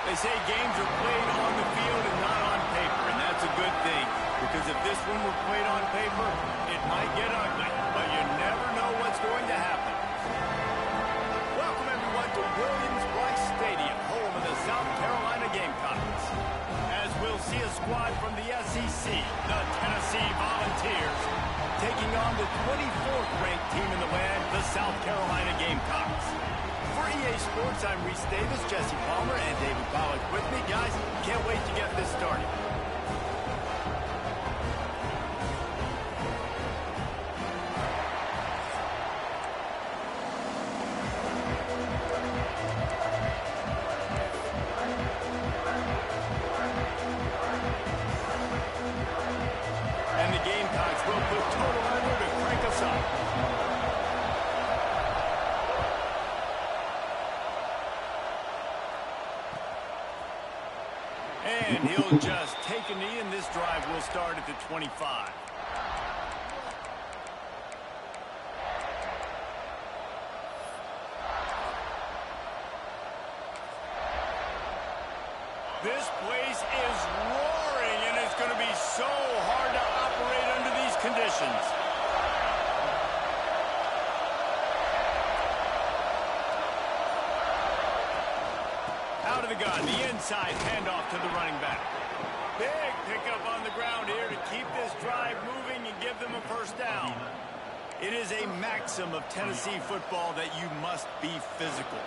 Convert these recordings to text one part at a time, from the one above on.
They say games are played on the field and not on paper, and that's a good thing, because if this one were played on paper, it might get ugly, but you never know what's going to happen. Welcome, everyone, to Williams-Brice Stadium, home of the South Carolina Gamecocks. As we'll see a squad from the SEC, the Tennessee Volunteers, taking on the 24th-ranked team in the land, the South Carolina Gamecocks. For EA Sports, I'm Reese Davis, Jesse Palmer, and David Pollack with me. Guys, can't wait to get this started. And the Gamecocks will put total under to crank us up. And he'll just take a knee, and this drive will start at the 25. This place is roaring, and it's going to be so hard to operate under these conditions. Out of the gun, the inside handoff to the running back. Big pickup on the ground here to keep this drive moving and give them a first down. It is a maxim of Tennessee football that you must be physical.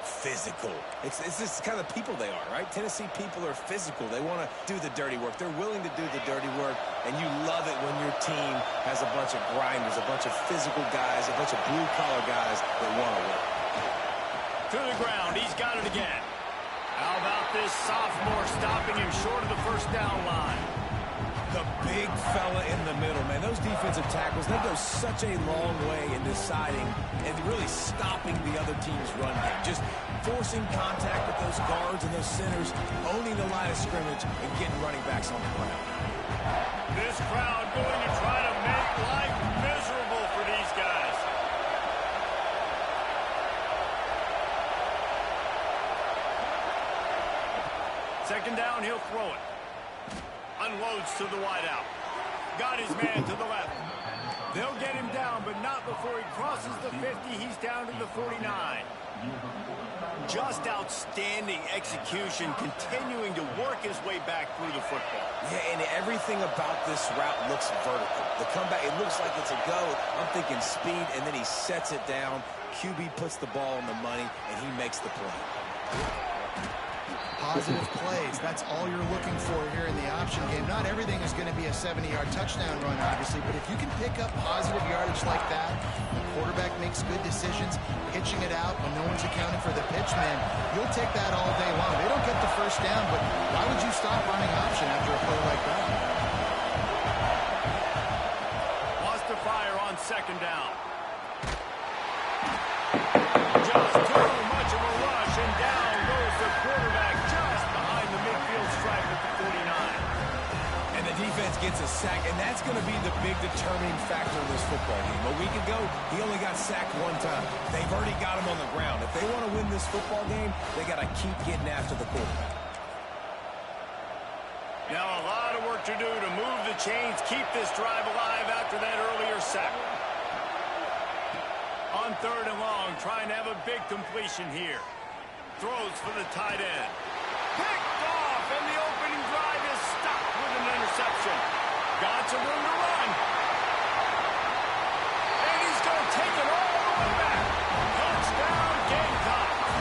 Physical. It's this kind of people they are, right? Tennessee people are physical. They want to do the dirty work. They're willing to do the dirty work, and you love it when your team has a bunch of grinders, a bunch of physical guys, a bunch of blue-collar guys that want to work. To the ground. He's got it again. How about this sophomore stopping him short of the first down line? The big fella in the middle, man. Those defensive tackles, they go such a long way in deciding and really stopping the other team's run game. Just forcing contact with those guards and those centers, owning the line of scrimmage, and getting running backs on the ground. This crowd going to try to make life miserable for these guys. Second down, he'll throw it. Unloads to the wideout. Got his man to the left. They'll get him down, but not before he crosses the 50. He's down to the 49. Just outstanding execution, continuing to work his way back through the football. Yeah, and everything about this route looks vertical. The comeback, it looks like it's a go. I'm thinking speed, and then he sets it down. QB puts the ball on the money, and he makes the play. Positive plays. That's all you're looking for here in the option game. Not everything is going to be a 70-yard touchdown run, obviously, but if you can pick up positive yardage like that, the quarterback makes good decisions, pitching it out when no one's accounting for the pitch, man, you'll take that all day long. They don't get the first down, but why would you stop running option after a play like that? Wants to fire on second down. Just too much of a rush, and down goes the quarterback just behind the midfield stripe at the 49. And the defense gets a sack, and that's going to be the big determining factor in this football game. A week ago, he only got sacked one time. They've already got him on the ground. If they want to win this football game, they got to keep getting after the quarterback. Now a lot of work to do to move the chains, keep this drive alive after that earlier sack. On third and long, trying to have a big completion here. Throws for the tight end. Picked off, and the opening drive is stopped with an interception. Got some room to run. And he's going to take it all the way back. Touchdown, Gamecocks.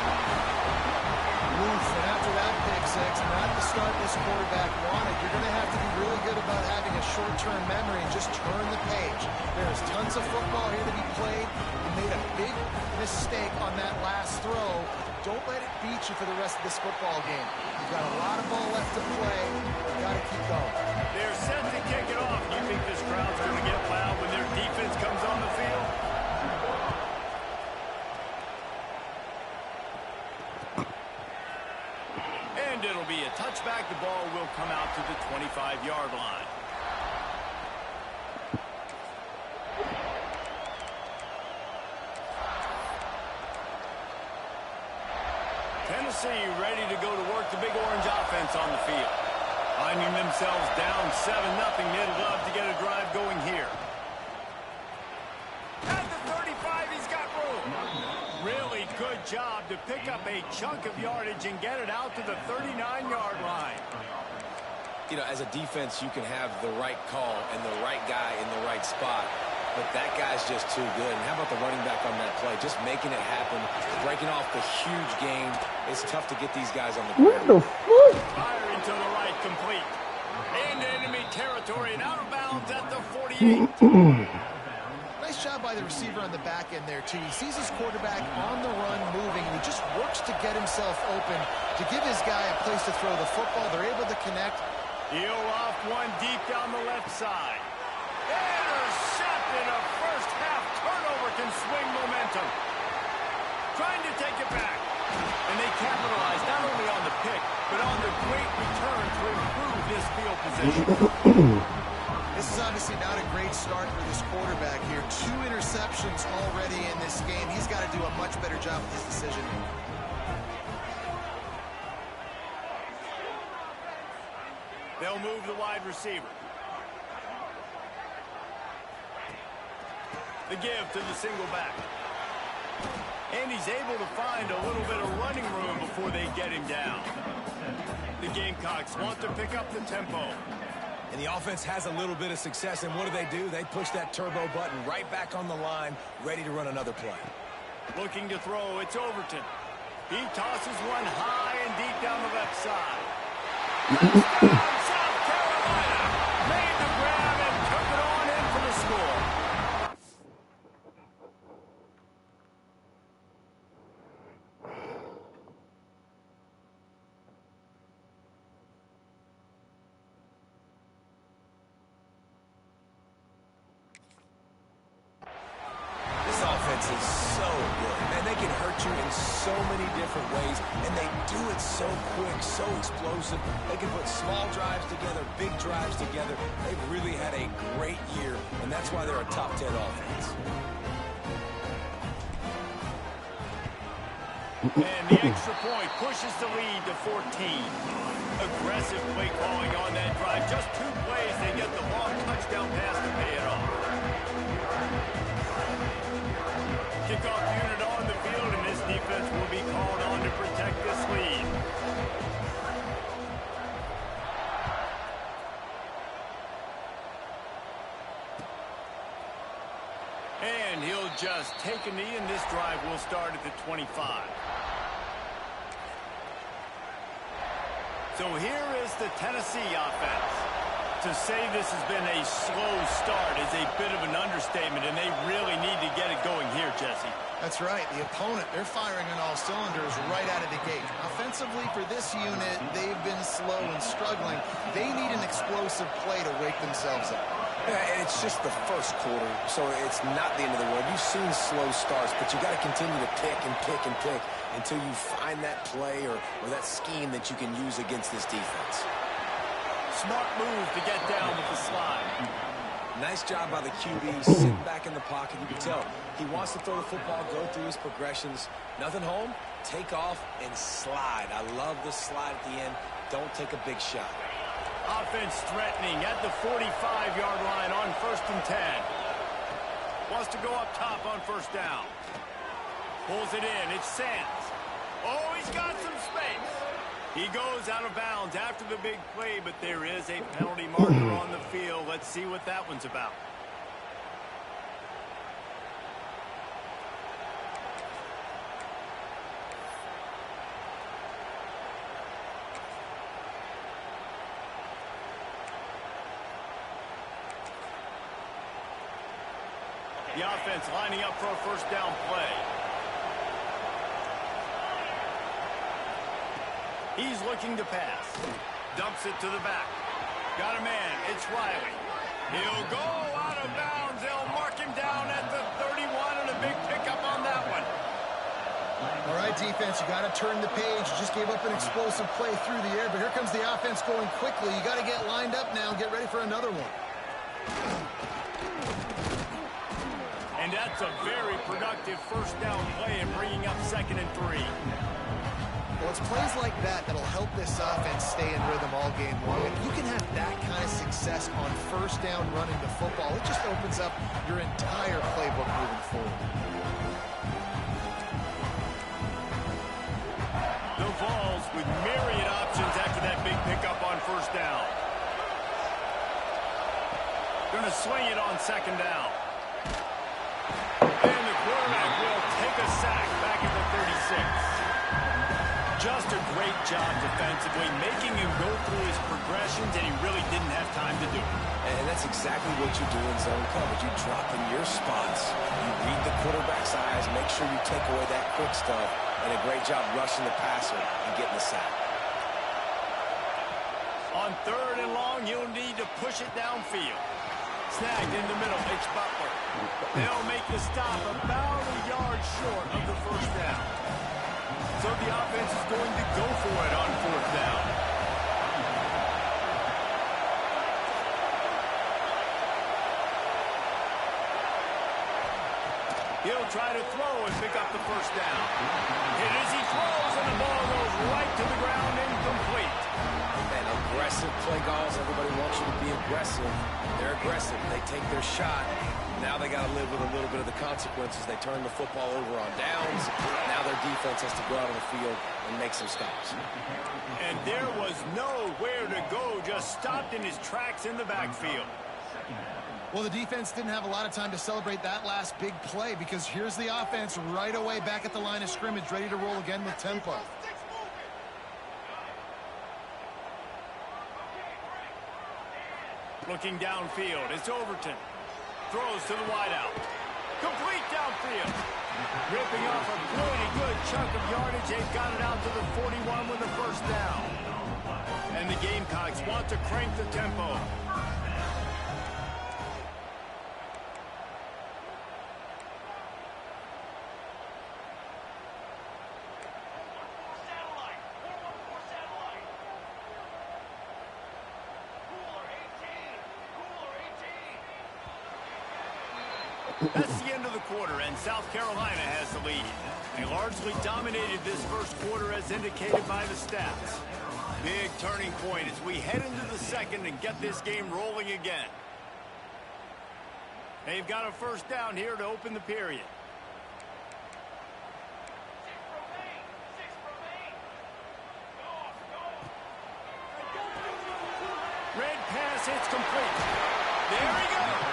Oof, and after that pick six, not the start this quarterback wanted. You're going to have to be really good about having a short-term memory and just turn the page. There's tons of football here to be played. You made a big mistake on that last throw. Don't let it beat you for the rest of this football game. You've got a lot of ball left to play. You've got to keep going. They're set to kick it off. Do you think this crowd's going to get loud when their defense comes on the field? And it'll be a touchback. The ball will come out to the 25-yard line. Tennessee ready to go to work the Big Orange offense on the field. Finding themselves down 7-0, they'd love to get a drive going here. At the 35, he's got room. Really good job to pick up a chunk of yardage and get it out to the 39-yard line. You know, as a defense, you can have the right call and the right guy in the right spot, but that guy's just too good. And how about the running back on that play? Just making it happen, breaking off the huge game. It's tough to get these guys on the ground. What the fuck? Firing to the right, complete. Into enemy territory and out of bounds at the 48. Nice job by the receiver on the back end there, too. He sees his quarterback on the run moving, and he just works to get himself open to give his guy a place to throw the football. They're able to connect. He'll off one deep down the left side. Intercepted. A first half turnover can swing momentum. Trying to take it back. And they capitalize not only on the pick, but on the great return to improve this field position. This is obviously not a great start for this quarterback here. 2 interceptions already in this game. He's got to do a much better job with his decision. They'll move the wide receiver. The give to the single back. And he's able to find a little bit of running room before they get him down. The Gamecocks want to pick up the tempo. And the offense has a little bit of success, and what do? They push that turbo button right back on the line, ready to run another play. Looking to throw, it's Overton. He tosses one high and deep down the left side. Touchdown, South Carolina! Made the grab and took it on in for the score. This offense is so good. Man, they can hurt you in so many different ways, and they do it so quick, so explosive. They can put small drives together, big drives together. They've really had a great year, and that's why they're a top 10 offense. And the extra point pushes the lead to 14. Aggressive play calling on that drive. Just 2 plays, they get the long touchdown pass to pay it off. Kickoff unit on the field, and this defense will be called on to protect this lead. And he'll just take a knee, and this drive will start at the 25. So here is the Tennessee offense. To say this has been a slow start is a bit of an understatement, and they really need to get it going here, Jesse. That's right. The opponent, they're firing on all cylinders right out of the gate. Offensively, for this unit, they've been slow and struggling. They need an explosive play to wake themselves up. Yeah, and it's just the first quarter, so it's not the end of the world. You've seen slow starts, but you got to continue to pick and pick and pick until you find that play or that scheme that you can use against this defense. Smart move to get down with the slide. Nice job by the QB, sitting back in the pocket. You can tell he wants to throw the football, go through his progressions. Nothing home, take off, and slide. I love the slide at the end. Don't take a big shot. Offense threatening at the 45-yard line on 1st and 10. Wants to go up top on 1st down. Pulls it in. It's Sands. Oh, he's got some space. He goes out of bounds after the big play, but there is a penalty marker on the field. Let's see what that one's about. The offense lining up for a 1st down play. He's looking to pass. Dumps it to the back. Got a man. It's Riley. He'll go out of bounds. They'll mark him down at the 31, and a big pickup on that one. All right, defense, you got to turn the page. You just gave up an explosive play through the air, but here comes the offense going quickly. You got to get lined up now and get ready for another one. And that's a very productive 1st down play and bringing up 2nd and 3. Well, it's plays like that that'll help this offense stay in rhythm all game long. If you can have that kind of success on first down running the football, it just opens up your entire playbook moving forward. The Vols with myriad options after that big pickup on first down. Going to swing it on second down. And the quarterback will take a sack back at the 36. Just a great job defensively, making him go through his progressions, and he really didn't have time to do it. And that's exactly what you do in zone coverage. You drop in your spots, you read the quarterback's eyes, make sure you take away that quick stuff, and a great job rushing the passer and getting the sack. On third and long, you'll need to push it downfield. Snagged in the middle, it's Butler. They'll make the stop about a yard short of the first down. So the offense is going to go for it on fourth down. He'll try to throw and pick up the first down. Hit as he throws, and the ball goes right to the ground, incomplete. Man, aggressive play calls. Everybody wants you to be aggressive. They're aggressive. They take their shot. Now they got to live with a little bit of the consequences. They turn the football over on downs. Now their defense has to go out on the field and make some stops. And there was nowhere to go, just stopped in his tracks in the backfield. Well, the defense didn't have a lot of time to celebrate that last big play because here's the offense right away back at the line of scrimmage, ready to roll again with tempo. Looking downfield, it's Overton. Throws to the wideout. Complete downfield. Ripping off a pretty good chunk of yardage. They've got it out to the 41 with the first down. And the Gamecocks want to crank the tempo. That's the end of the quarter, and South Carolina has the lead. They largely dominated this first quarter as indicated by the stats. Big turning point as we head into the second and get this game rolling again. They've got a first down here to open the period. Red pass, it's complete. There he goes.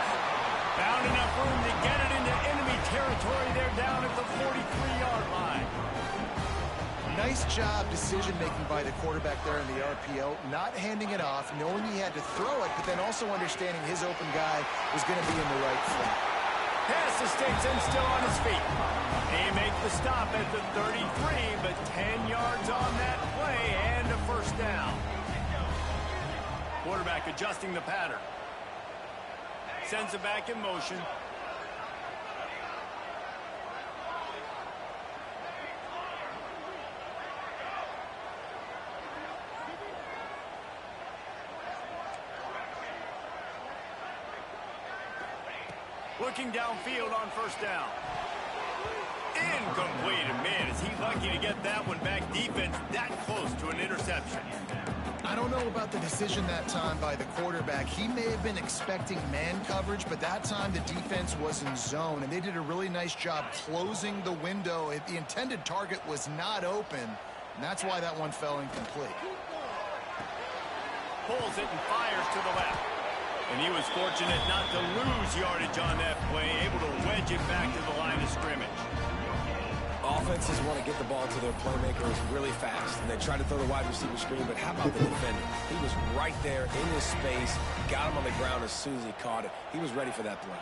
Found enough room to get it into enemy territory. They're down at the 43-yard line. Nice job decision-making by the quarterback there in the RPO, not handing it off, knowing he had to throw it, but then also understanding his open guy was going to be in the right flat. Pass to Stinson, still on his feet. They make the stop at the 33, but 10 yards on that play and a first down. Quarterback adjusting the pattern. Sends it back in motion. Looking downfield on first down. Incomplete. And man, is he lucky to get that one back. Defense that close to an interception. I don't know about the decision that time by the quarterback. He may have been expecting man coverage, but that time the defense was in zone, and they did a really nice job closing the window. The intended target was not open, and that's why that one fell incomplete. Pulls it and fires to the left. And he was fortunate not to lose yardage on that play, able to wedge it back to the line of scrimmage. Offenses want to get the ball to their playmakers really fast, and they try to throw the wide receiver screen, but how about the defender? He was right there in his space, got him on the ground as soon as he caught it. He was ready for that play.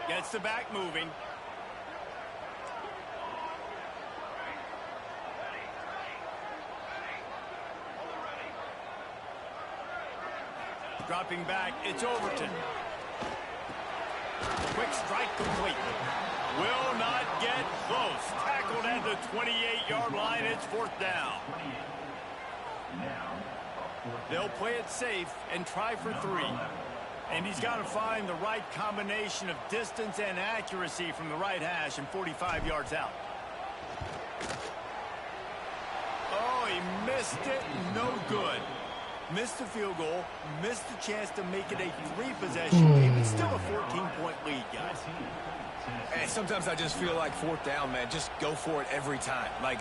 Gets the back moving. Dropping back, it's Overton. Quick strike complete. Will not get close. Tackled at the 28-yard line. It's fourth down. They'll play it safe and try for 3. And he's got to find the right combination of distance and accuracy from the right hash and 45 yards out. he missed it. No good. Missed the field goal, missed the chance to make it a 3-possession game. It's still a 14-point lead, guys. And sometimes I just feel like fourth down, man. Just go for it every time. Like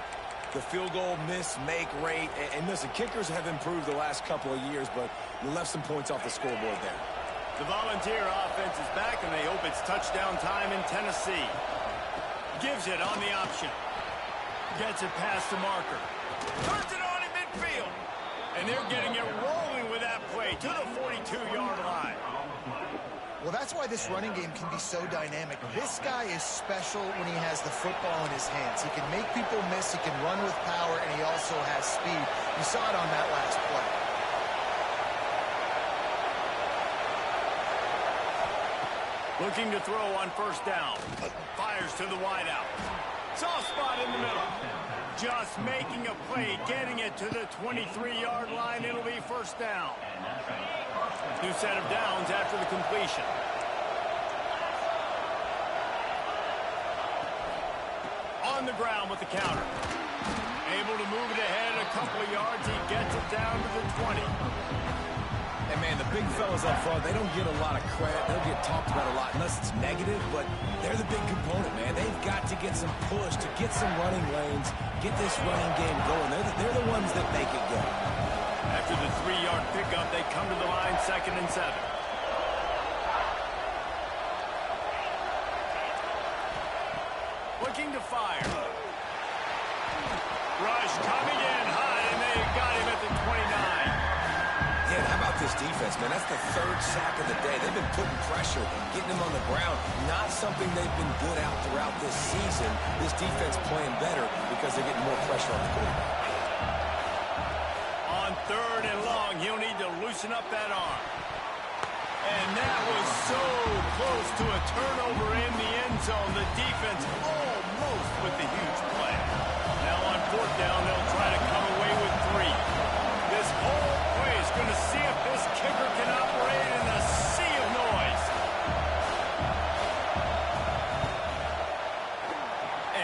the field goal miss, make rate. And listen, kickers have improved the last couple of years, but you left some points off the scoreboard there. The Volunteer offense is back, and they hope it's touchdown time in Tennessee. Gives it on the option. Gets it past the marker. Turns it on in midfield. And they're getting it rolling with that play to the 42-yard line. Well, that's why this running game can be so dynamic. This guy is special when he has the football in his hands. He can make people miss, he can run with power, and he also has speed. You saw it on that last play. Looking to throw on first down. Fires to the wideout. Soft spot in the middle. Just making a play, getting it to the 23-yard line. It'll be first down. New set of downs after the completion. On the ground with the counter. Able to move it ahead a couple of yards. He gets it down to the 20. And, man, the big fellas up front, they don't get a lot of credit. They'll get talked about a lot unless it's negative, but they're the big component, man. They've got to get some push, to get some running lanes, get this running game going. They're the ones that make it go. After the 3-yard pickup, they come to the line, 2nd and 7. Looking to fire. Rush coming in high, and they got him at the 29. Yeah, how about this defense, man? That's the 3rd sack of the day. They've been putting pressure, getting them on the ground. Not something they've been good at throughout this season. This defense playing better because they're getting more pressure on the quarterback. On 3rd and long, he'll need to loosen up that arm. And that was so close to a turnover in the end zone. The defense almost with the huge play. Now on 4th down, they'll try to come away with 3. This whole play is going to see if this kicker can operate in a sea of noise.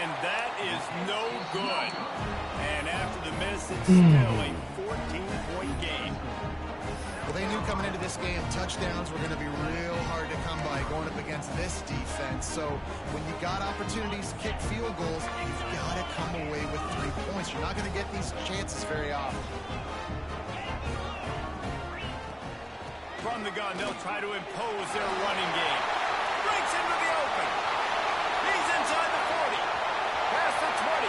And that is no good. And after the miss, it's still a 14-point game. Well, they knew coming into this game, touchdowns were going to be real hard to come by going up against this defense. So when you got opportunities to kick field goals, you've got to come away with 3 points. You're not going to get these chances very often. From the gun, they'll try to impose their running game. Breaks into the open. He's inside the 40. Past the 20.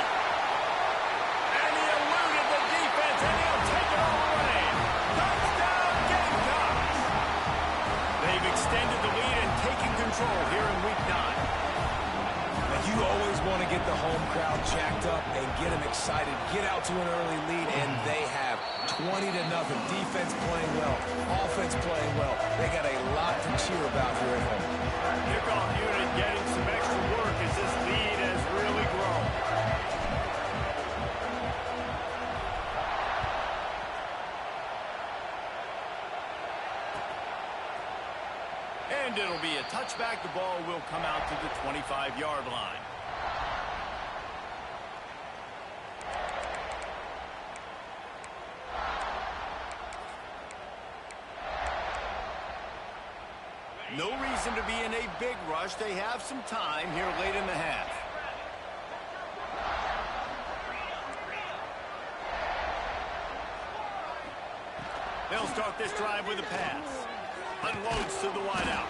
And he eluded the defense, and he'll take it all away. Touchdown, Gamecocks! They've extended the lead and taken control here in Week 9. Now, you always want to get the home crowd jacked up and get them excited, get out to an early lead, and they have 20-0. Defense playing well, offense playing well. They got a lot to cheer about here at home. Kickoff unit getting some extra work as this lead has really grown. And it'll be a touchback. The ball will come out to the 25-yard line. No reason to be in a big rush. They have some time here late in the half. They'll start this drive with a pass. Unloads to the wideout.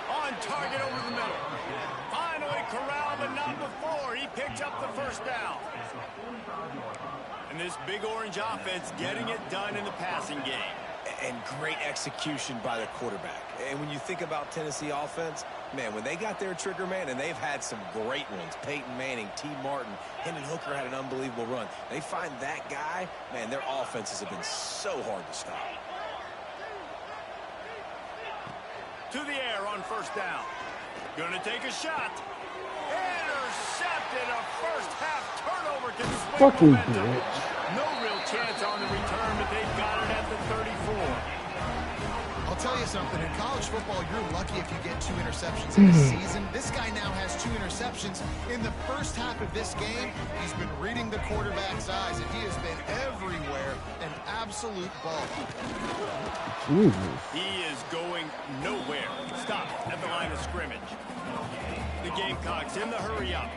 On target over the middle. Finally corralled, but not before. He picks up the first down. And this big orange offense getting it done in the passing game. And great execution by the quarterback. And when you think about Tennessee offense, man, when they got their trigger man, and they've had some great ones, Peyton Manning, T. Martin, Hendon Hooker had an unbelievable run. They find that guy, man, their offenses have been so hard to stop. To the air on first down. Gonna take a shot. Intercepted. A first half turnover can swing momentum. No real chance on the return, but they've got it at the 34. I'll tell you something. In college football, you're lucky if you get 2 interceptions in a season. This guy now has 2 interceptions. In the first half of this game, he's been reading the quarterback's eyes, and he has been everywhere. An absolute ball. He is going nowhere. Stop at the line of scrimmage. The Gamecocks in the hurry up.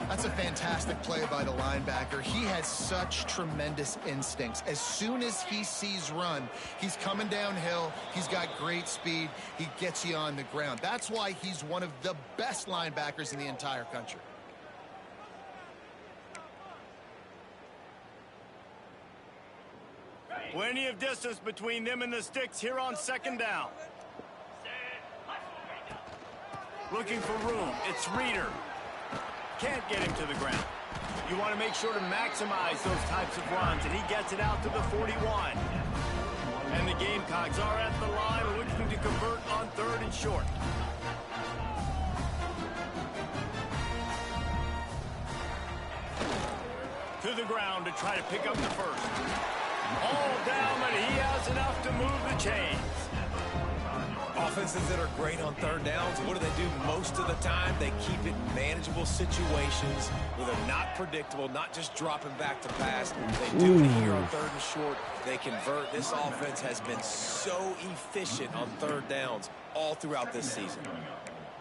That's a fantastic play by the linebacker. He has such tremendous instincts. As soon as he sees run, he's coming downhill. He's got great speed. He gets you on the ground. That's why he's one of the best linebackers in the entire country. Plenty of distance between them and the sticks here on 2nd down. Looking for room. It's Reeder. Can't get him to the ground. You want to make sure to maximize those types of runs, and he gets it out to the 41. And the Gamecocks are at the line looking to convert on 3rd and short. To the ground to try to pick up the first. All down, but he has enough to move the chains. Offenses that are great on 3rd downs, what do? Most of the time, they keep it in manageable situations where they're not predictable, not just dropping back to pass. They do it here on 3rd and short. They convert. This offense has been so efficient on 3rd downs all throughout this season.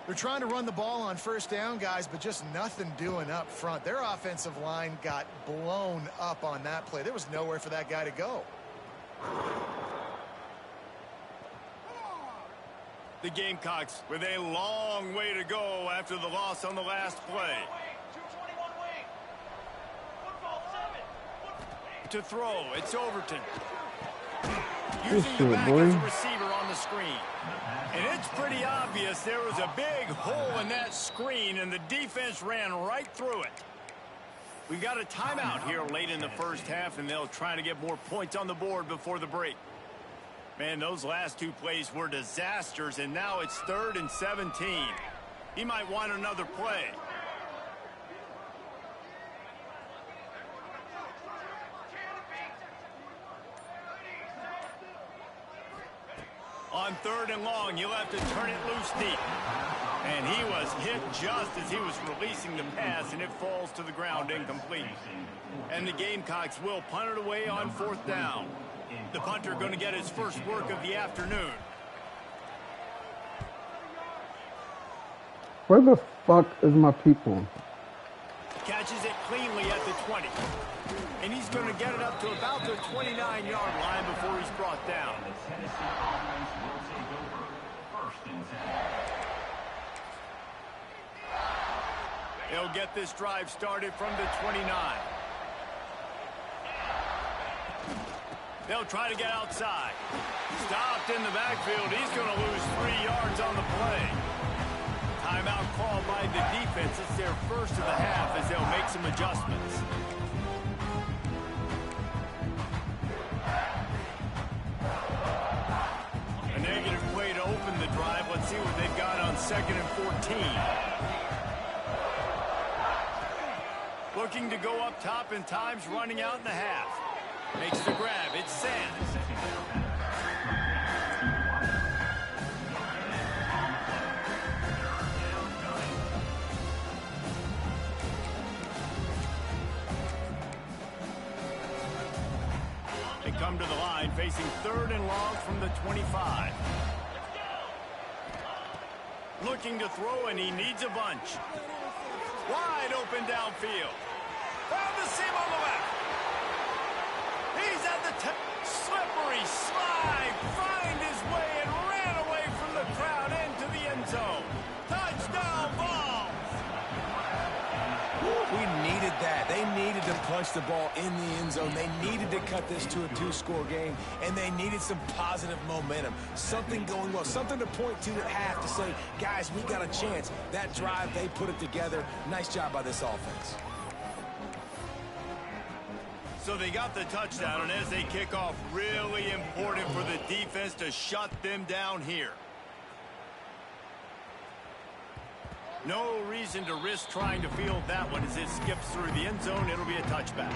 They're trying to run the ball on 1st down, guys, but just nothing doing up front. Their offensive line got blown up on that play. There was nowhere for that guy to go. The Gamecocks with a long way to go after the loss on the last play. To throw, it's Overton. Using the back as a receiver on the screen. And it's pretty obvious there was a big hole in that screen, and the defense ran right through it. We've got a timeout here late in the first half, and they'll try to get more points on the board before the break. Man, those last 2 plays were disasters, and now it's 3rd and 17. He might want another play. On 3rd and long, you'll have to turn it loose deep. And he was hit just as he was releasing the pass, and it falls to the ground incomplete. And the Gamecocks will punt it away on 4th down. The punter going to get his first work of the afternoon. Where the fuck is my people? Catches it cleanly at the 20. And he's going to get it up to about the 29-yard line before he's brought down. He'll get this drive started from the 29. They'll try to get outside. Stopped in the backfield. He's going to lose 3 yards on the play. Timeout called by the defense. It's their first of the half as they'll make some adjustments. A negative play to open the drive. Let's see what they've got on 2nd and 14. Looking to go up top, and time's running out in the half. Makes the grab. It's Sands. They come to the line facing 3rd and long from the 25. Looking to throw, and he needs a bunch. Wide open downfield. Found the seam on the left. He's at the slippery slide, find his way and ran away from the crowd into the end zone. Touchdown ball. We needed that. They needed to punch the ball in the end zone. They needed to cut this to a 2-score game, and they needed some positive momentum. Something going well, something to point to at half to say, guys, we got a chance. That drive, they put it together. Nice job by this offense. So they got the touchdown, and as they kick off, really important for the defense to shut them down here. No reason to risk trying to field that one as it skips through the end zone. It'll be a touchback.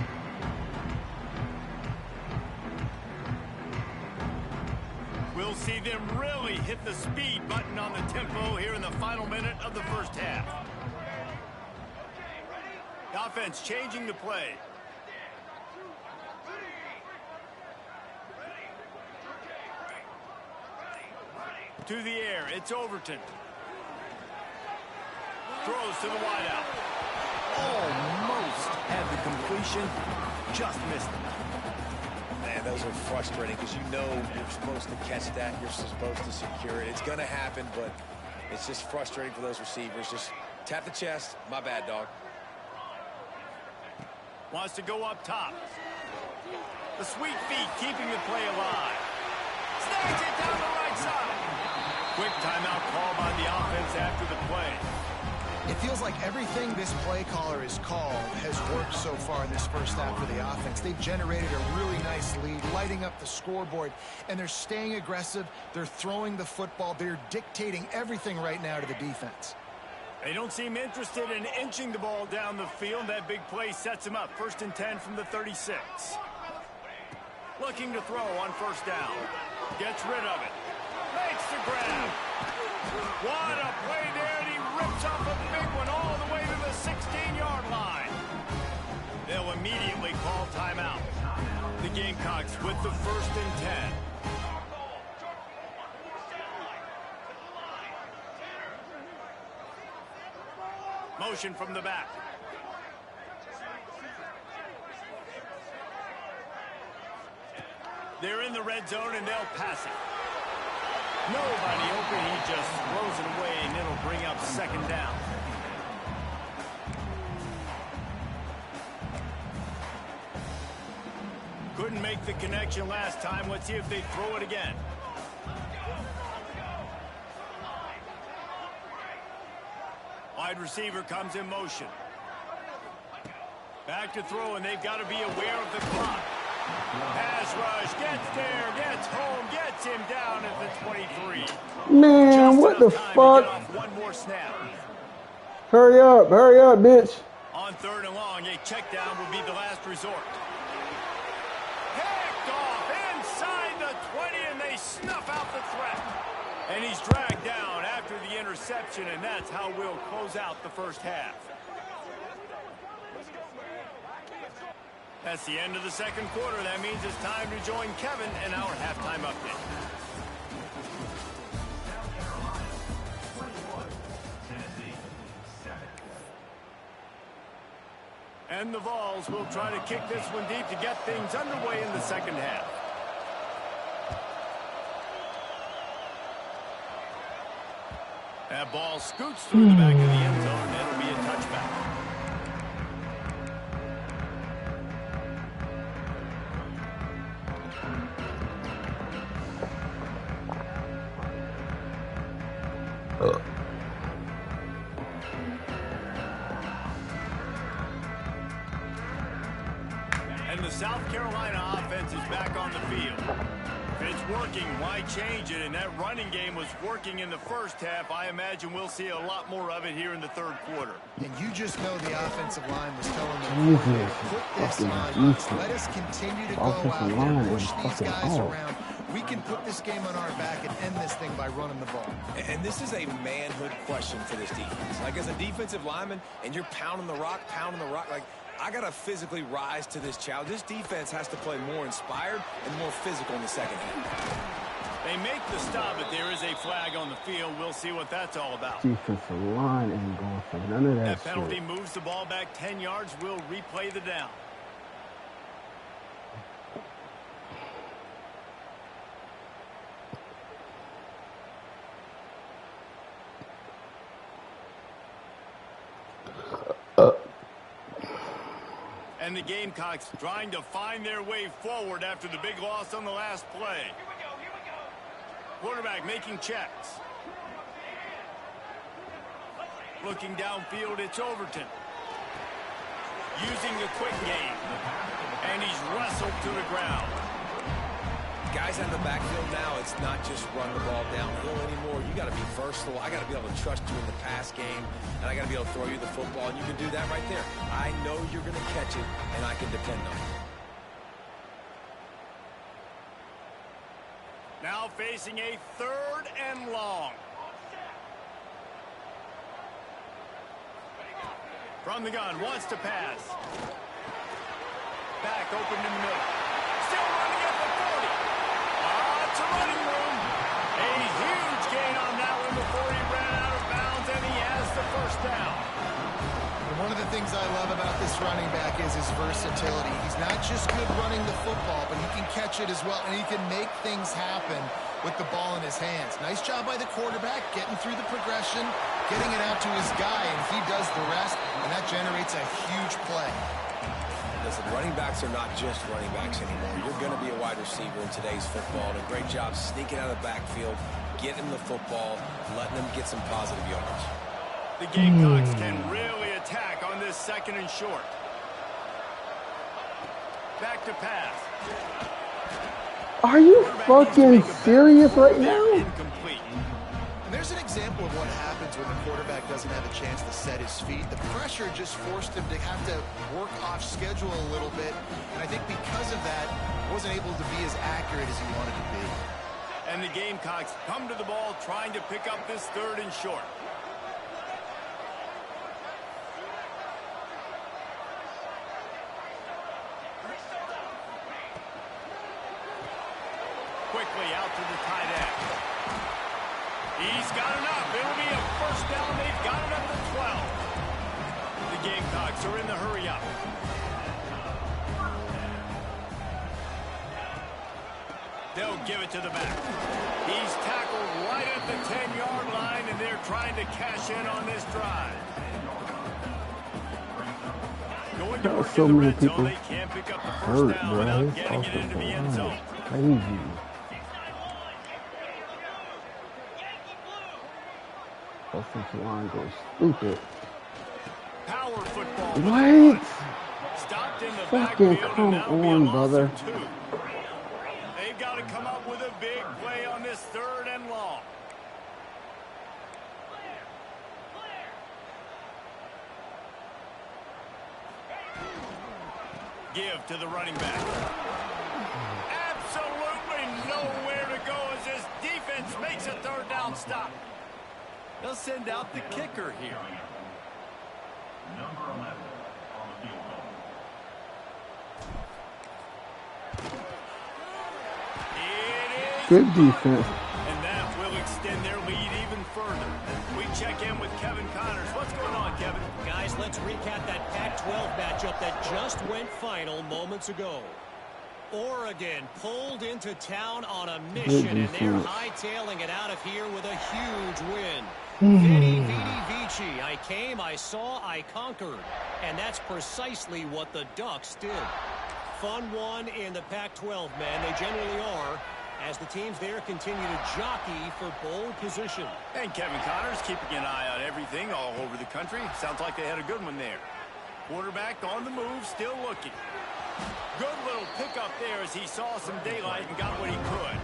We'll see them really hit the speed button on the tempo here in the final minute of the first half. The offense changing the play. To the air, it's Overton. Throws to the wideout. Almost had the completion, just missed it. Man, those are frustrating because you know you're supposed to catch that, you're supposed to secure it. It's going to happen, but it's just frustrating for those receivers. Just tap the chest. My bad, dog. Wants to go up top. The sweet feet keeping the play alive. Snags it down the right side. Quick timeout call by the offense after the play. It feels like everything this play caller has called has worked so far in this first half for the offense. They've generated a really nice lead, lighting up the scoreboard, and they're staying aggressive. They're throwing the football. They're dictating everything right now to the defense. They don't seem interested in inching the ball down the field. That big play sets them up. 1st and 10 from the 36. Looking to throw on first down. Gets rid of it. Makes the grab. What a play there, and he rips off a big one all the way to the 16-yard line. They'll immediately call timeout. The Gamecocks with the 1st and 10. Motion from the back. They're in the red zone, and they'll pass it. Nobody open. He just throws it away, and it'll bring up 2nd down. Couldn't make the connection last time. Let's see if they throw it again. Wide receiver comes in motion. Back to throw, and they've got to be aware of the clock. Pass rush, gets there, gets home, gets him down at the 23. Man, what the fuck? One more snap. Hurry up, bitch. On 3rd and long, a check down will be the last resort. Picked off inside the 20, and they snuff out the threat. And he's dragged down after the interception, and that's how we'll close out the first half. That's the end of the 2nd quarter. That means it's time to join Kevin in our halftime update. And the Vols will try to kick this one deep to get things underway in the 2nd half. That ball scoots through the back of the end zone, and it'll be a touchback. And the South Carolina offense is back on the field. If it's working, why change it? And that running game was working in the first half. I imagine we'll see a lot more of it here in the 3rd quarter. And you just know the offensive line was telling them, put this on us. Let us continue to go out and push these guys around. We can put this game on our back and end this thing by running the ball. And this is a manhood question for this defense. Like, as a defensive lineman, and you're pounding the rock, like, I got to physically rise to this challenge. This defense has to play more inspired and more physical in the 2nd half. They make the stop, but there is a flag on the field. We'll see what that's all about. Defensive line ain't going for none of that That penalty shit. moves the ball back 10 yards. We'll replay the down. And the Gamecocks trying to find their way forward after the big loss on the last play. Quarterback making checks. Looking downfield, it's Overton. Using the quick game. And he's wrestled to the ground. Guys out of the backfield now, it's not just run the ball downhill anymore. You got to be versatile. I got to be able to trust you in the pass game, and I got to be able to throw you the football, and you can do that right there. I know you're going to catch it, and I can depend on it. Now facing a 3rd and long. From the gun, wants to pass. Back, open in the middle. Still running at the 40. It's a running room. A huge gain on that one before he ran out of bounds, and he has the first down. And one of the things I love about this running back is his versatility. He's not just good running the football, but he can catch it as well, and he can make things happen with the ball in his hands. Nice job by the quarterback, getting through the progression, getting it out to his guy, and he does the rest, and that generates a huge play. Listen, running backs are not just running backs anymore. You're going to be a wide receiver in today's football, and a great job sneaking out of the backfield, getting the football, letting them get some positive yards. The Gamecocks can really attack on this 2nd and short. Back to pass. Are you fucking serious right now? Incomplete. And there's an example of what happens when the quarterback doesn't have a chance to set his feet. The pressure just forced him to have to work off schedule a little bit. And I think because of that, wasn't able to be as accurate as he wanted to be. And the Gamecocks come to the ball trying to pick up this 3rd and short. Quickly out to the tight end. He's got enough. It'll be a first down. They've got it up to 12. The Gamecocks are in the hurry up. They'll give it to the back. He's tackled right at the 10-yard line, and they're trying to cash in on this drive. Going to work So in the many red zone. people They can't pick up the first hurt, down bro. without It's getting it into the end zone. crazy. Offensive line goes stupid. Power football. What? Stopped in the Fucking backfield, come and that'll be a on, loss brother. of 2. They've got to come up with a big play on this 3rd and long. Give to the running back. Absolutely nowhere to go as this defense makes a 3rd down stop. They'll send out the kicker here. Number 11 on the field goal. It is Good defense. and that will extend their lead even further. We check in with Kevin Connors. What's going on, Kevin? Guys, let's recap that Pac-12 matchup that just went final moments ago. Oregon pulled into town on a mission, and they're hightailing it out of here with a huge win. Vidi, vidi, vici. I came, I saw, I conquered. And that's precisely what the Ducks did. Fun one in the Pac-12, man. They generally are, as the teams there continue to jockey for bowl position. And Kevin Connors keeping an eye on everything all over the country. Sounds like they had a good one there. Quarterback on the move, still looking. Good little pickup there as he saw some daylight and got what he could.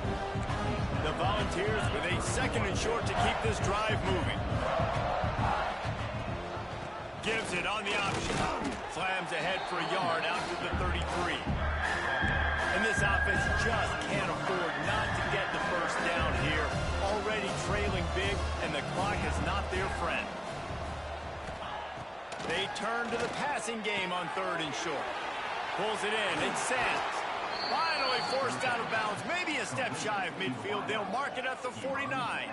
The Volunteers with a 2nd and short to keep this drive moving. Gives it on the option. Slams ahead for a yard out to the 33. And this offense just can't afford not to get the first down here. Already trailing big, and the clock is not their friend. They turn to the passing game on 3rd and short. Pulls it in. It's Sands. Finally forced out of bounds. Maybe a step shy of midfield. They'll mark it at the 49.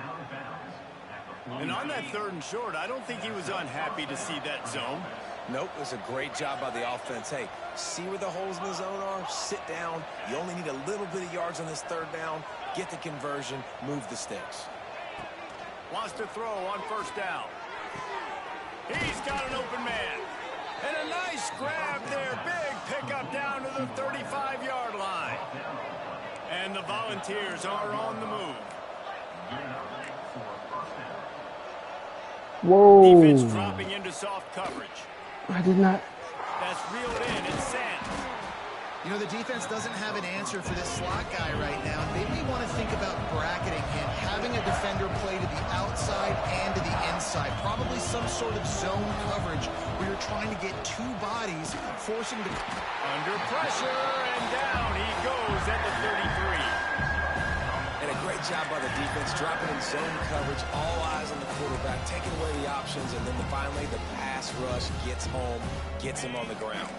And on that 3rd and short, I don't think he was unhappy to see that zone. Nope, it was a great job by the offense. Hey, see where the holes in the zone are? Sit down. You only need a little bit of yards on this 3rd down. Get the conversion. Move the sticks. Wants to throw on 1st down. He's got an open man. And a nice grab there. Big pickup down to the 35-yard line. And the Volunteers are on the move. Whoa. Defense dropping into soft coverage. I did not. That's reeled in. It's Sands. You know, the defense doesn't have an answer for this slot guy right now. They may want to think about bracketing him, having a defender play to the outside and to the inside. Probably some sort of zone coverage where you're trying to get 2 bodies, forcing the... Under pressure, and down he goes at the 33. And a great job by the defense, dropping in zone coverage, all eyes on the quarterback, taking away the options, and then finally the pass rush gets home, gets him on the ground.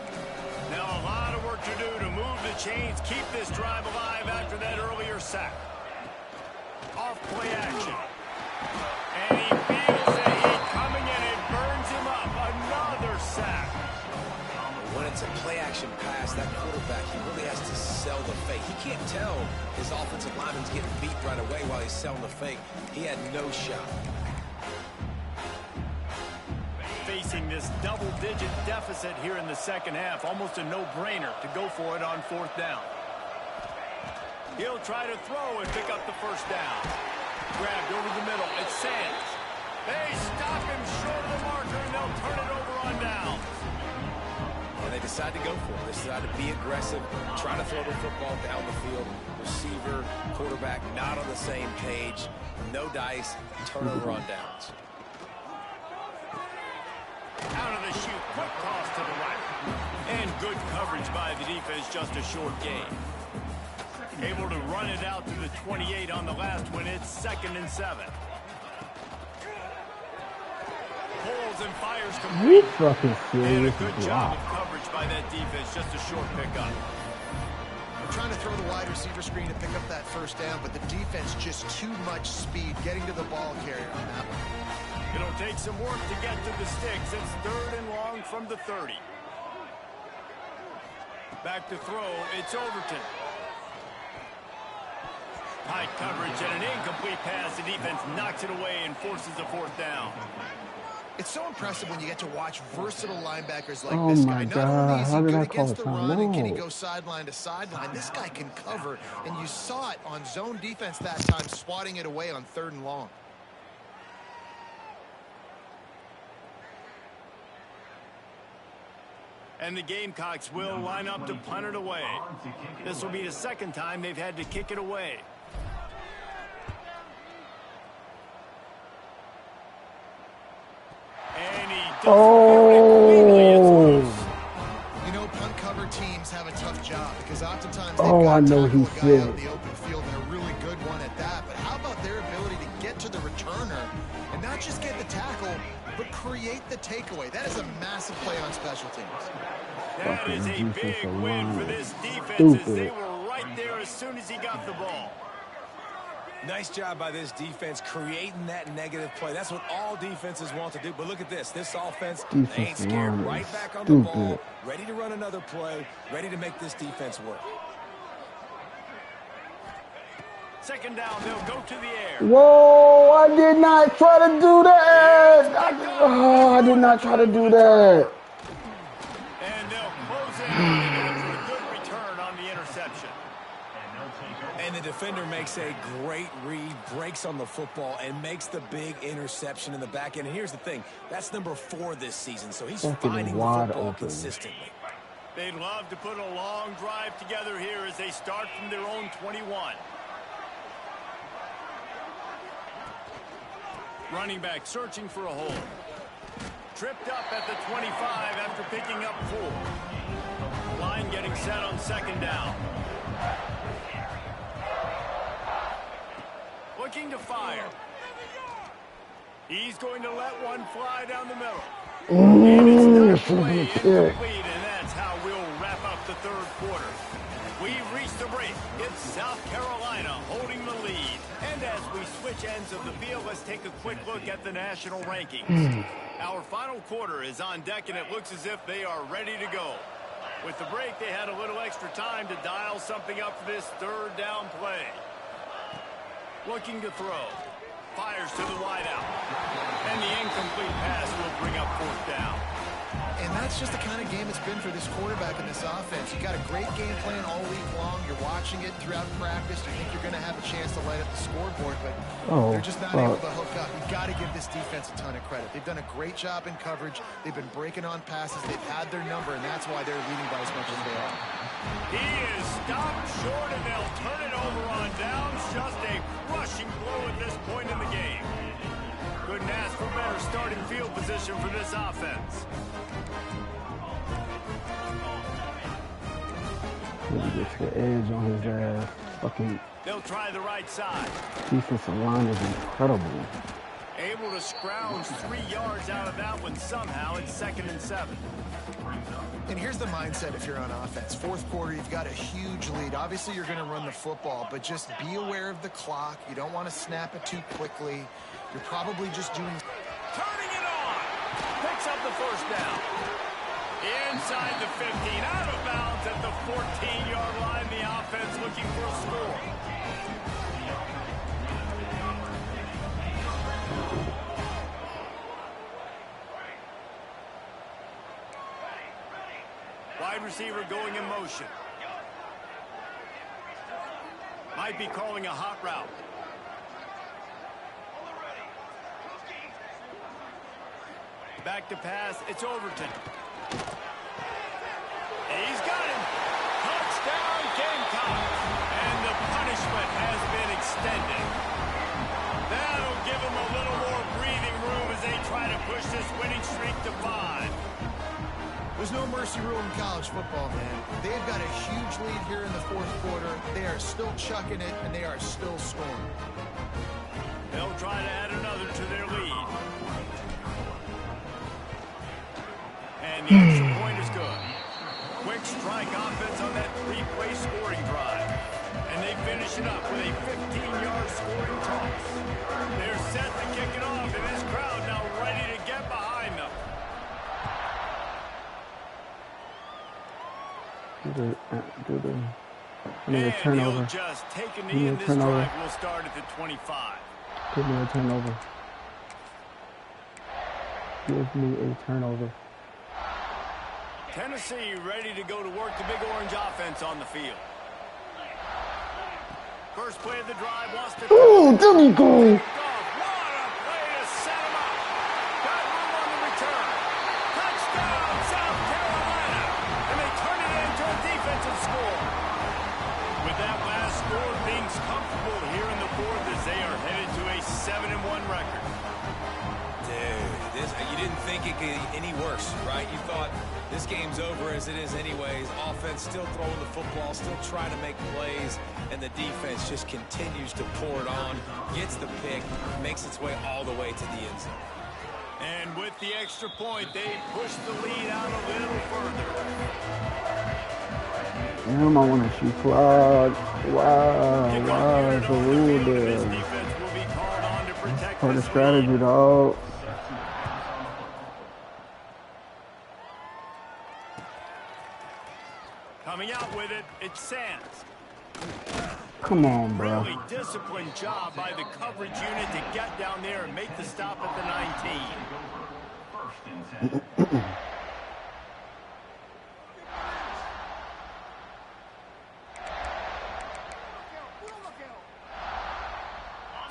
Now a lot of work to do to move the chains, keep this drive alive after that earlier sack. Off play action. And he feels the heat coming and it burns him up. Another sack. When it's a play-action pass, that quarterback, he really has to sell the fake. He can't tell his offensive lineman's getting beat right away while he's selling the fake. He had no shot. Facing this double-digit deficit here in the second half, almost a no-brainer to go for it on fourth down. He'll try to throw and pick up the first down. Grabbed over the middle. It's Sands. They stop him short of the marker, and they'll turn it over on downs. And they decide to go for it. They decide to be aggressive, try to throw the football down the field. Receiver, quarterback, not on the same page. No dice, turnover on downs. Out of the chute, quick toss to the right. And good coverage by the defense, just a short gain. Able to run it out to the 28 on the last one. It's 2nd and 7. Pulls and fires complete. You fucking And a serious? good job of coverage by that defense, just a short pickup. They're trying to throw the wide receiver screen to pick up that first down, but the defense just too much speed getting to the ball carrier on that one. It'll take some work to get to the sticks. It's 3rd and long from the 30. Back to throw. It's Overton. High coverage and an incomplete pass. The defense knocks it away and forces a fourth down. It's so impressive when you get to watch versatile linebackers like Oh this my guy. Not God, only is how he did good I call against the the time? run and can he No. go sideline to sideline, this guy can cover, and you saw it on zone defense that time, swatting it away on 3rd and long. And the Gamecocks will line up to punt it away. This will be the second time they've had to kick it away. And he doesn't Oh. You know, punt cover teams have a tough job because oftentimes Oh, they've I got know tackle he's a guy out in sick. the open field and a really good one at that. But how about their ability to get to the returner and not just get the tackle, but create the takeaway? That is a massive play on special teams. That is a Fucking big defensive win for line. this defense as they Stupid. were right there as soon as he got the ball. Nice job by this defense creating that negative play. That's what all defenses want to do. But look at this. This offense, they ain't Defensive scared. line Right is back on the ball, stupid. ready to run another play, ready to make this defense work. 2nd down, they'll go to the air. Whoa, I did not try to do that. I did not try to do that. And they'll close it out for a good return on the interception. And the defender makes a great read, breaks on the football, and makes the big interception in the back end. And here's the thing. That's number 4 this season, so he's Fucking finding the wide football open. consistently. They'd love to put a long drive together here as they start from their own 21. Running back searching for a hole. Tripped up at the 25 after picking up 4. Line getting set on 2nd down. Looking to fire. He's going to let one fly down the middle. And it's knocked away, incomplete, and that's how we'll wrap up the 3rd quarter. We've reached the break. It's South Carolina holding the lead. And as we switch ends of the field, let's take a quick look at the national rankings. Our final quarter is on deck, and it looks as if they are ready to go. With the break, they had a little extra time to dial something up for this 3rd down play. Looking to throw. Fires to the wideout. And the incomplete pass will bring up 4th down. And that's just the kind of game it's been for this quarterback in this offense. You got a great game plan all week long. You're watching it throughout practice. You think you're going to have a chance to light up the scoreboard, but they're just not able to hook up. You've got to give this defense a ton of credit. They've done a great job in coverage. They've been breaking on passes. They've had their number, and that's why they're leading by as much as they are. He is stopped short, and they'll turn it over on downs. Just a crushing blow at this point in the game. Couldn't ask for better starting field position for this offense. He gets the edge on his ass. Fucking They'll try the right side. Defensive line is incredible. Able to scrounge 3 yards out of that one somehow. It's 2nd and 7. And here's the mindset if you're on offense. Fourth quarter, you've got a huge lead. Obviously, you're going to run the football, but just be aware of the clock. You don't want to snap it too quickly. You're probably just doing... Turning it on. Picks up the first down. Inside the 15. Out of bounds at the 14-yard line. The offense looking for a score. Wide receiver going in motion. Might be calling a hot route. Back to pass. It's Overton. He's got him. Touchdown, Gamecocks. And the punishment has been extended. That'll give them a little more breathing room as they try to push this winning streak to 5. There's no mercy rule in college football, man. They've got a huge lead here in the fourth quarter. They are still chucking it, and they are still scoring. They'll try to add another to their lead. And the extra point is good. Quick strike offense on that 3-play scoring drive. And they finish it up with a 15-yard scoring toss. They're set to kick it off, and this crowd now ready to get behind them. Another turnover. He'll just take a knee, and this drive will start at the 25. Give me a turnover. Give me a turnover. Tennessee ready to go to work the Big Orange offense on the field. First play of the drive, lost it. Ooh, there we go. What a play to set him up. Got room on the return. Touchdown, South Carolina. And they turn it into a defensive score. With that last score, things comfortable here in the fourth as they are headed to a 7-1 record. Dude, you didn't think it could get any worse, right? You thought this game's over as it is anyways. Offense still throwing the football, still trying to make plays, and the defense just continues to pour it on, gets the pick, makes its way all the way to the end zone. And with the extra point, they push the lead out a little further. Damn, I want to shoot flag. Wow, it's a rule there. Part of strategy, dog. Coming out with it, it's Sands. Come on, bro. Really disciplined job by the coverage unit to get down there and make the stop at the 19.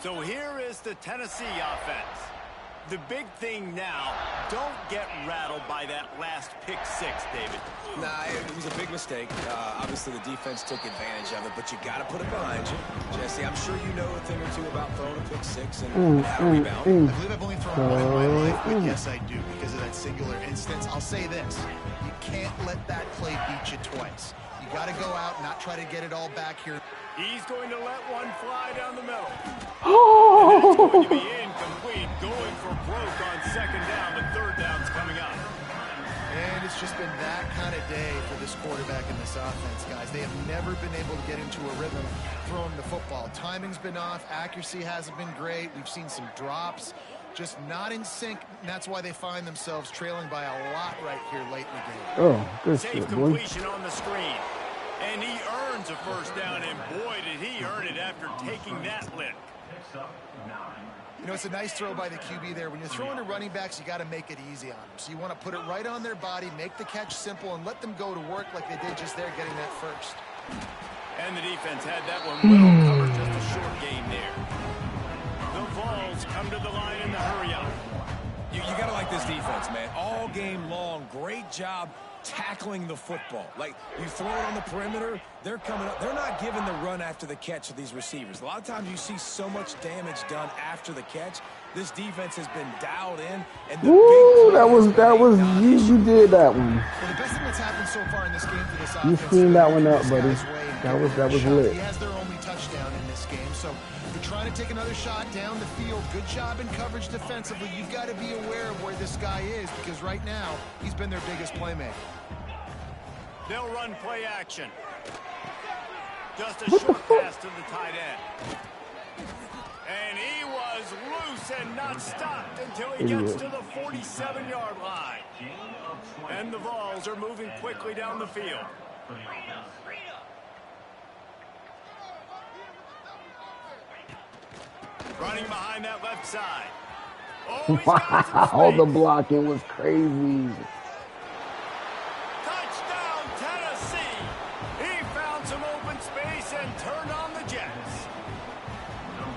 So here is the Tennessee offense. The big thing now, don't get rattled by that last pick six, David. Nah, it was a big mistake. Obviously, the defense took advantage of it, but you got to put it behind you. Jesse, I'm sure you know a thing or two about throwing a pick six and how to rebound. I believe I've only thrown one in my life, but yes, I do, because of that singular instance. I'll say this. You can't let that play beat you twice. You got to go out, not try to get it all back here. He's going to let one fly down the middle. And that's going to be incomplete, going for broke on second down. The third down's coming up. And it's just been that kind of day for this quarterback and this offense, guys. They have never been able to get into a rhythm throwing the football. Timing's been off. Accuracy hasn't been great. We've seen some drops. Just not in sync, and that's why they find themselves trailing by a lot right here late in the game. Oh, good Safe shit, boy. completion on the screen. And he earns a first down, and boy, did he earn it after taking that lick. You know, it's a nice throw by the QB there. When you're throwing to running backs, you got to make it easy on them. So you want to put it right on their body, make the catch simple, and let them go to work like they did just there getting that first. And the defense had that one well covered, just a short game there. The Vols come to the line in the hurry-up. You got to like this defense, man. All game long, great job tackling the football. Like, you throw it on the perimeter, they're coming up. They're not giving the run after the catch to these receivers. A lot of times you see so much damage done after the catch. This defense has been dialed in. And the Woo, that was you did that one. Well, the best thing that's happened so far in this game for this You offense, cleaned that one up, buddy. this guy's way That was lit. He has their only touchdown, and game. So if you're trying to take another shot down the field, good job in coverage defensively. You've got to be aware of where this guy is, because right now he's been their biggest playmaker. They'll run play action. Just a short pass to the tight end. And he was loose and not stopped until he gets to the 47-yard line. And the Vols are moving quickly down the field. Running behind that left side. Oh, wow, the blocking was crazy. Touchdown, Tennessee. He found some open space and turned on the Jets.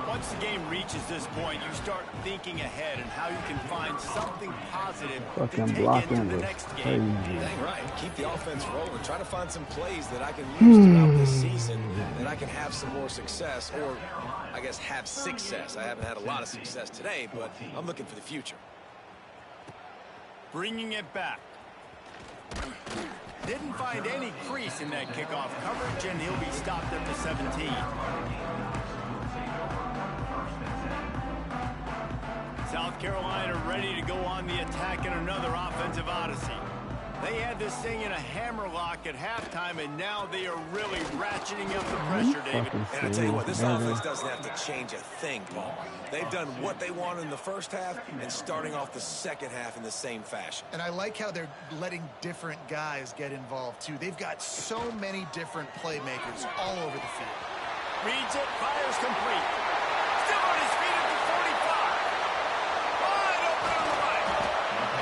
Once the game reaches this point, you start thinking ahead and how you can find something positive to take into the next game. Dang right. Keep the offense rolling. Try to find some plays that I can use throughout this season that I can have some more success, or I guess have success. I haven't had a lot of success today, but I'm looking for the future. Bringing it back. Didn't find any crease in that kickoff coverage, and he'll be stopped at the 17. South Carolina ready to go on the attack in another offensive odyssey. They had this thing in a hammerlock at halftime, and now they are really ratcheting up the pressure, David. And I tell you what, this offense doesn't have to change a thing, Paul. They've done what they wanted in the first half and starting off the second half in the same fashion. And I like how they're letting different guys get involved, too. They've got so many different playmakers all over the field. Reads it, fires complete. Still on his feet at the 45. Wide open on the right.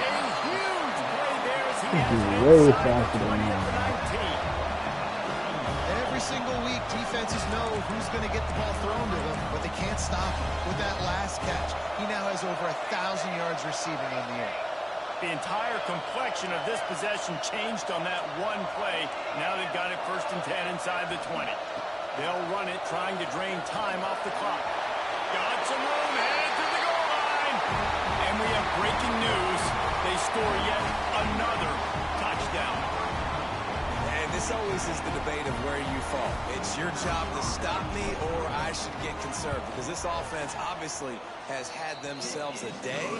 A huge play there as he has it way inside faster the 20 than at the 19. Every single week, defenses know who's going to get the ball thrown to them, but they can't stop him. With that last catch, he now has over 1,000 yards receiving in the air. The entire complexion of this possession changed on that one play. Now they've got it 1st and 10 inside the 20. They'll run it, trying to drain time off the clock. Got some room, headed to the goal line. And we have breaking news. They score yet another touchdown. And this always is the debate of where you fall. It's your job to stop me, or I should get conserved, because this offense obviously has had themselves a day,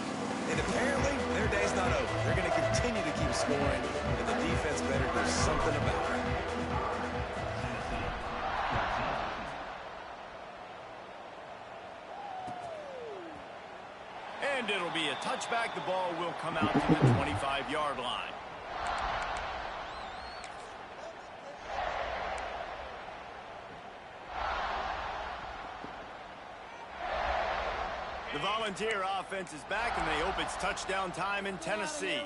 and apparently their day's not over. They're going to continue to keep scoring, and the defense better do something about it. And it'll be a touchback. The ball will come out to the 25-yard line. The Volunteer offense is back, and they hope it's touchdown time in Tennessee.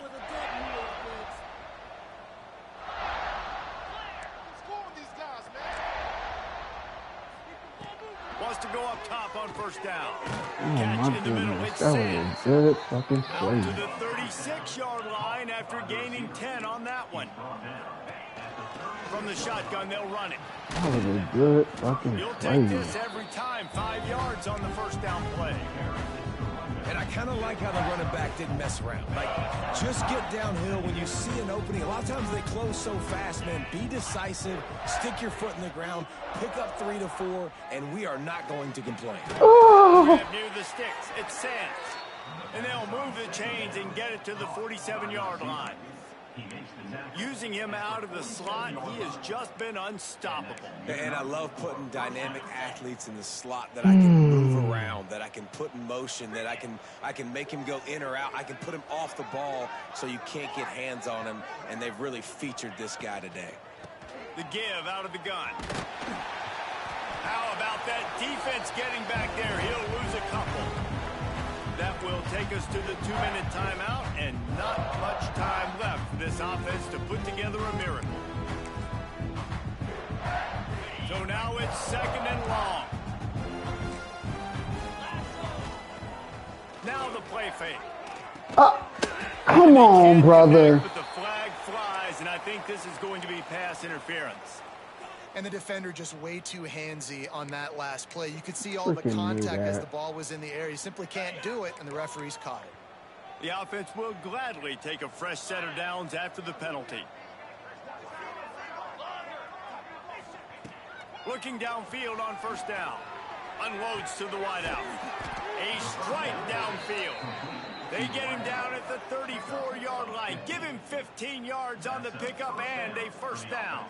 Wants to go up top on 1st down. Oh Catch my in the middle. goodness, It's that was Sands. a good fucking Out play. to the 36-yard line after gaining 10 on that one. From the shotgun, they'll run it. That was a good fucking You'll play. take this every time. 5 yards on the 1st down play. And I kind of like how the running back didn't mess around. Like, just get downhill when you see an opening. A lot of times they close so fast, man. Be decisive, stick your foot in the ground, pick up 3 to 4, and we are not going to complain. Grab near the sticks. It's Sands. And they'll move the chains and get it to the 47-yard line. Using him out of the slot, he has just been unstoppable. And I love putting dynamic athletes in the slot that I can move around, that I can put in motion, that I can make him go in or out. I can put him off the ball so you can't get hands on him, and they've really featured this guy today. The give out of the gun. How about that defense getting back there? He'll lose a couple. That will take us to the 2-minute timeout, and not much time left for this offense to put together a miracle. So now it's 2nd and long. Now the play fake. Come on, brother. But the flag flies, and I think this is going to be pass interference. And the defender just way too handsy on that last play. You could see all the Freaking knew contact as that. the ball was in the air. You simply can't do it, and the referee's caught it. The offense will gladly take a fresh set of downs after the penalty. Looking downfield on 1st down. Unloads to the wideout. A strike downfield. They get him down at the 34-yard line. Give him 15 yards on the pickup and a first down.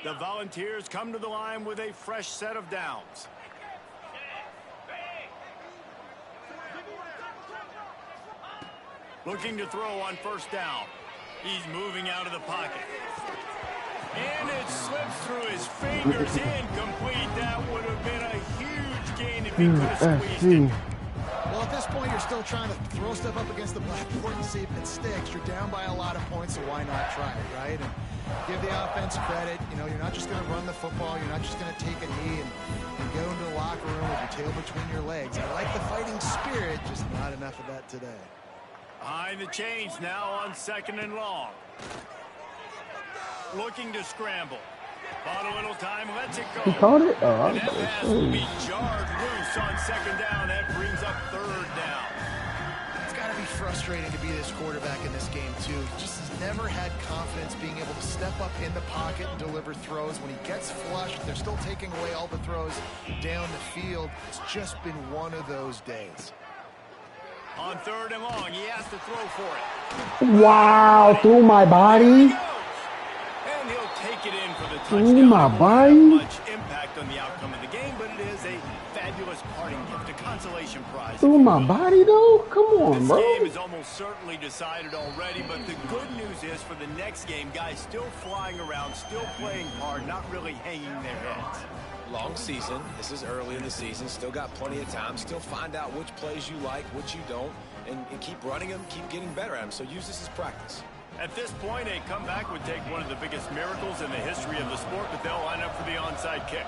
The Volunteers come to the line with a fresh set of downs. Looking to throw on first down. He's moving out of the pocket. And it slips through his fingers. Incomplete. That would have been a huge gain if he could have squeezed it. Well, at this point, you're still trying to throw stuff up against the blackboard and see if it sticks. You're down by a lot of points, so why not try it, right? And give the offense credit. You know, you're not just going to run the football. You're not just going to take a knee and go into the locker room with your tail between your legs. I like the fighting spirit, just not enough of that today. Behind the chains now on 2nd and long. Looking to scramble. Bought a little time, lets it go. He caught it? Oh, And that pass will be jarred loose on 2nd down. That brings up 3rd down. It's got to be frustrating to be this quarterback in this game, too. He just has never had confidence being able to step up in the pocket and deliver throws. When he gets flushed, they're still taking away all the throws down the field. It's just been one of those days. On 3rd and long, he has to throw for it. wow, through my body. And he'll take it in for the Through touchdown. my It won't body? have much impact on the outcome of the game, but it is a fabulous parting gift, a consolation prize. Through my body, though? Come on, This bro. game is almost certainly decided already, but the good news is for the next game, guys still flying around, still playing hard, not really hanging their heads. Long season. This is early in the season. Still got plenty of time. Still find out which plays you like, which you don't, and keep running them, keep getting better at them. So use this as practice. At this point, a comeback would take one of the biggest miracles in the history of the sport, but they'll line up for the onside kick.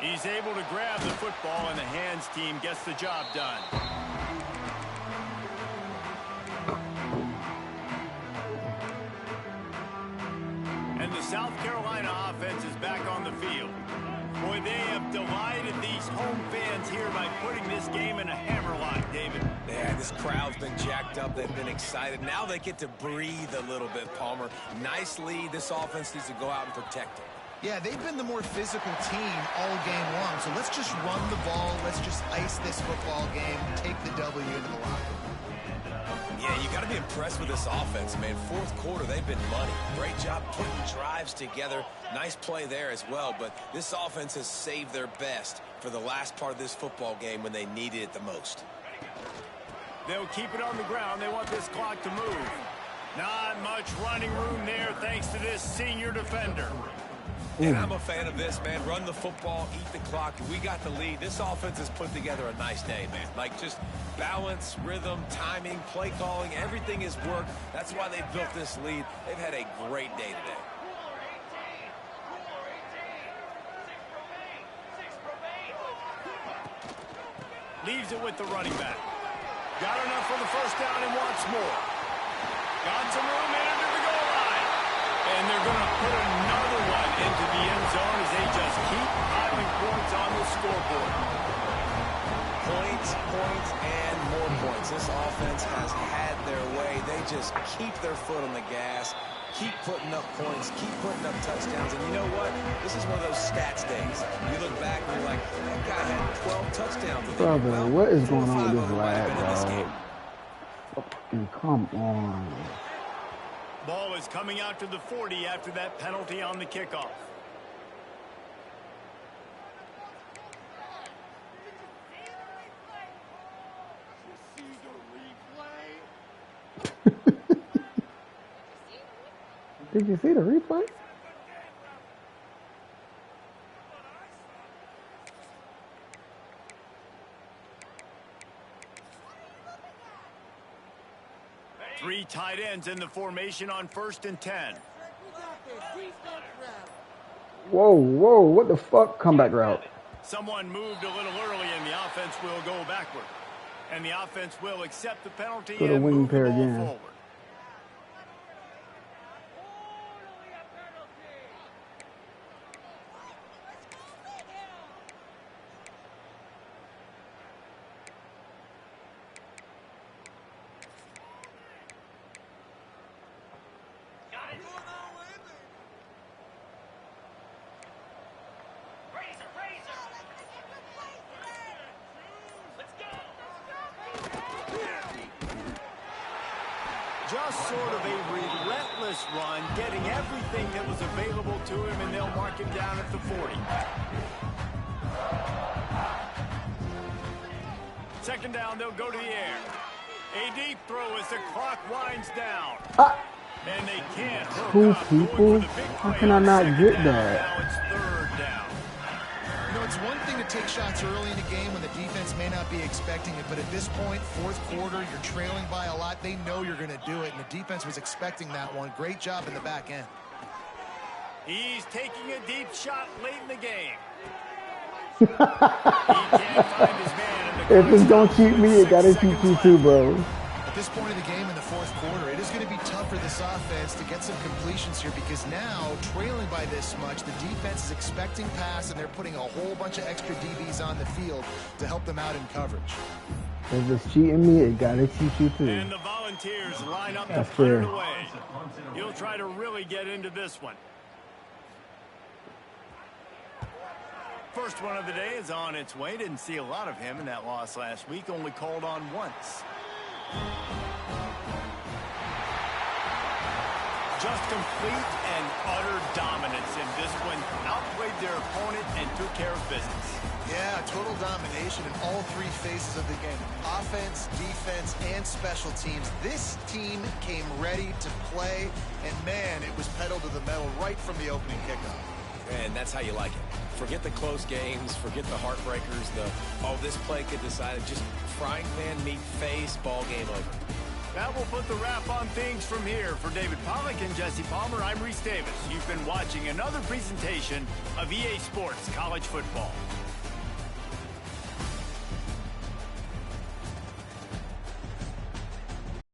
He's able to grab the football, and the hands team gets the job done. And the South Carolina offense is back on the field. Boy, they have delighted these home fans here by putting this game in a hammerlock, David. Yeah, this crowd's been jacked up. They've been excited. Now they get to breathe a little bit, Palmer. Nice lead. This offense needs to go out and protect it. Yeah, they've been the more physical team all game long. So let's just run the ball. Let's just ice this football game, take the W into the locker room. Yeah, you got to be impressed with this offense, man. 4th quarter, they've been money. Great job putting drives together. Nice play there as well, but this offense has saved their best for the last part of this football game when they needed it the most. They'll keep it on the ground. They want this clock to move. Not much running room there thanks to this senior defender. And I'm a fan of this, man. Run the football, eat the clock. We got the lead. This offense has put together a nice day, man. Like, just balance, rhythm, timing, play calling, everything has worked. That's why they built this lead. They've had a great day today. Leaves it with the running back. Got enough for the first down and wants more. Got some room into the goal line. And they're going to put another one into the end zone as they just keep piling points on the scoreboard. Points, points, and more points. This offense has had their way. They just keep their foot on the gas, keep putting up points, keep putting up touchdowns. And you know what? This is one of those stats days. You look back and you're like, that guy had 12 touchdowns. Brother, well, what is going on with 4 or 5 this of them might have lad, been in this dog? game. Fucking come on. Ball is coming out to the 40 after that penalty on the kickoff. Did you see the replay? Three tight ends in the formation on 1st and 10. Whoa, whoa, what the fuck? Comeback route. Someone moved a little early and the offense will go backward. And the offense will accept the penalty Go to and wing move the pair ball again. forward. Just sort of a relentless run, getting everything that was available to him, and they'll mark him down at the 40. Second down, they'll go to the air. A deep throw as the clock winds down. And they can't. Two people? How can I not get that? Now it's third down. You know, it's one thing to take shots early in the game when the defense may not be expecting it, but at this point, fourth quarter, you're trailing by a lot. They know you're going to do it, and the defense was expecting that one. Great job in the back end. He's taking a deep shot late in the game. He can't find his man. If it's gonna keep me, it gotta keep you too, bro. At this point in the game in the fourth quarter, it is going to be tough for this offense to get some completions here because now, trailing by this much, the defense is expecting pass, and they're putting a whole bunch of extra DBs on the field to help them out in coverage. If it's cheating me, it gotta cheat you too. And the Volunteers line up to That's put it fair. away. He'll try to really get into this one. First one of the day is on its way. Didn't see a lot of him in that loss last week. Only called on once. Just complete and utter dominance in this one. Outplayed their opponent and took care of business. Yeah, total domination in all three phases of the game. Offense, defense, and special teams. This team came ready to play, and man, it was pedal to the metal right from the opening kickoff. And that's how you like it. Forget the close games, forget the heartbreakers, this play could decide it. Just frying pan, meat face, ball game over. That will put the wrap on things from here. For David Pollack and Jesse Palmer, I'm Reese Davis. You've been watching another presentation of EA Sports College Football.